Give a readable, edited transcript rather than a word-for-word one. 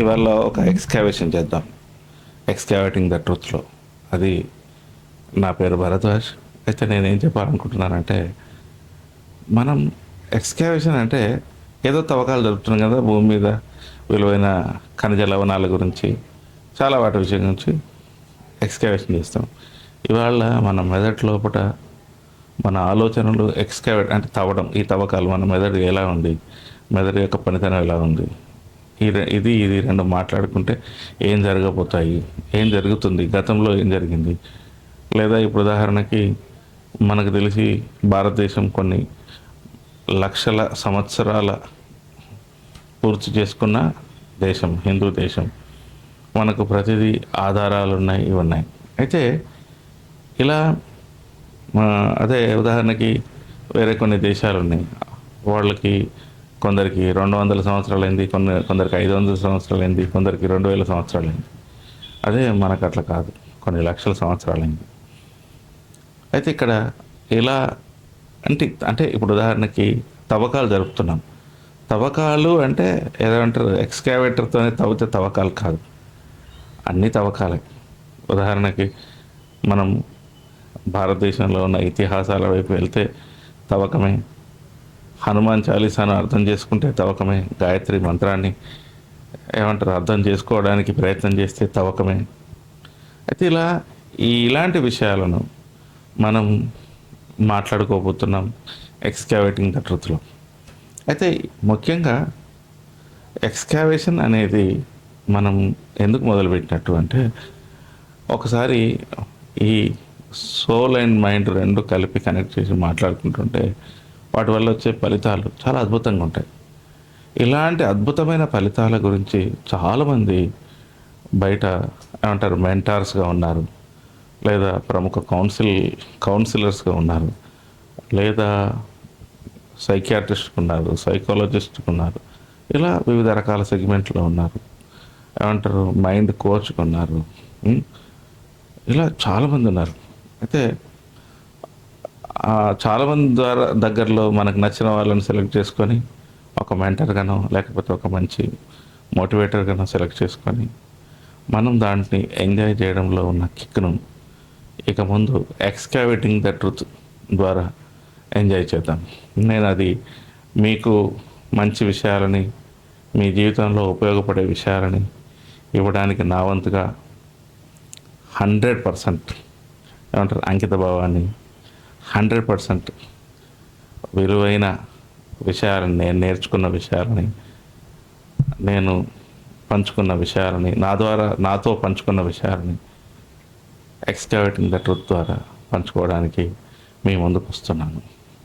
ఇవాళ ఒక ఎక్స్కావేషన్ చేద్దాం. ఎక్స్కావేటింగ్ ద ట్రూత్లో. అది నా పేరు భరద్వాజ్. అయితే నేనేం చెప్పాలనుకుంటున్నానంటే, మనం ఎక్స్కావేషన్ అంటే ఏదో తవ్వకాలు జరుపుతున్నాం కదా భూమి మీద, విలువైన ఖనిజ లవణాల గురించి, చాలా వాటి విషయం గురించి ఎక్స్కావేషన్ చేస్తాం. ఇవాళ మన మెదడు లోపల మన ఆలోచనలు ఎక్స్కావేట్ అంటే తవ్వడం, ఈ తవ్వకాలు మన మెదడు ఎలా ఉంది, మెదడు యొక్క పనితనం ఎలా ఉంది, ఇది రెండు మాట్లాడుకుంటే ఏం జరగబోతాయి, ఏం జరుగుతుంది, గతంలో ఏం జరిగింది, లేదా ఇప్పుడు ఉదాహరణకి మనకు తెలిసి భారతదేశం కొన్ని లక్షల సంవత్సరాల పూర్తి చేసుకున్న దేశం, హిందూ దేశం. మనకు ప్రతిదీ ఆధారాలు ఉన్నాయి, ఇవి ఉన్నాయి. అయితే ఇలా అదే ఉదాహరణకి వేరే కొన్ని దేశాలు ఉన్నాయి. వాళ్ళకి కొందరికి 200 సంవత్సరాలైంది, కొందరికి 500 సంవత్సరాలైంది, కొందరికి 2000 సంవత్సరాలైంది. అదే మనకు అట్లా కాదు, కొన్ని లక్షల సంవత్సరాలైంది. అయితే ఇక్కడ ఇలా అంటే ఇప్పుడు ఉదాహరణకి తవ్వకాలు జరుపుతున్నాం. తవ్వకాలు అంటే ఏదంటారు, ఎక్స్కావేటర్తోనే తవ్వితే తవ్వకాలు కాదు, అన్ని తవ్వకాలే. ఉదాహరణకి మనం భారతదేశంలో ఉన్న ఇతిహాసాల వైపు వెళ్తే తవ్వకమే, హనుమాన్ చాలీసాను అర్థం చేసుకుంటే తవ్వకమే, గాయత్రి మంత్రాన్ని ఏమంటారు అర్థం చేసుకోవడానికి ప్రయత్నం చేస్తే తవ్వకమే. అయితే ఇలాంటి విషయాలను మనం మాట్లాడుకోబోతున్నాం ఎక్స్కావేటింగ్ ద ట్రూత్లో. అయితే ముఖ్యంగా ఎక్స్కావేషన్ అనేది మనం ఎందుకు మొదలుపెట్టినట్టు అంటే, ఒకసారి ఈ సోల్ అండ్ మైండ్ రెండు కలిపి కనెక్ట్ చేసి మాట్లాడుకుంటుంటే వాటి వల్ల వచ్చే ఫలితాలు చాలా అద్భుతంగా ఉంటాయి. ఇలాంటి అద్భుతమైన ఫలితాల గురించి చాలామంది బయట ఏమంటారు మెంటార్స్గా ఉన్నారు, లేదా ప్రముఖ కౌన్సిలర్స్గా ఉన్నారు, లేదా సైకియాట్రిస్ట్గా ఉన్నారు, సైకాలజిస్ట్గా ఉన్నారు, ఇలా వివిధ రకాల సెగ్మెంట్లో ఉన్నారు. ఏమంటారు మైండ్ కోచ్గా ఉన్నారు, ఇలా చాలామంది ఉన్నారు. అయితే చాలామంది దగ్గరలో మనకు నచ్చిన వాళ్ళని సెలెక్ట్ చేసుకొని ఒక మెంటర్గానో లేకపోతే ఒక మంచి మోటివేటర్గానో సెలెక్ట్ చేసుకొని మనం దాంట్ని ఎంజాయ్ చేయడంలో ఉన్న కిక్ను ఇక ముందు ఎక్స్కావేటింగ్ ద ట్రూత్ ద్వారా ఎంజాయ్ చేద్దాం. నేను అది మీకు మంచి విషయాలని, మీ జీవితంలో ఉపయోగపడే విషయాలని ఇవ్వడానికి నా వంతుగా 100% ఏమంటారు అంకిత భావాన్ని, 100% విలువైన విషయాలని, నేను నేర్చుకున్న విషయాలని, నేను పంచుకున్న విషయాలని, నాతో పంచుకున్న విషయాలని ఎక్స్కావేటింగ్ ద ట్రూత్ ద్వారా పంచుకోవడానికి మీ ముందుకు వస్తున్నాను.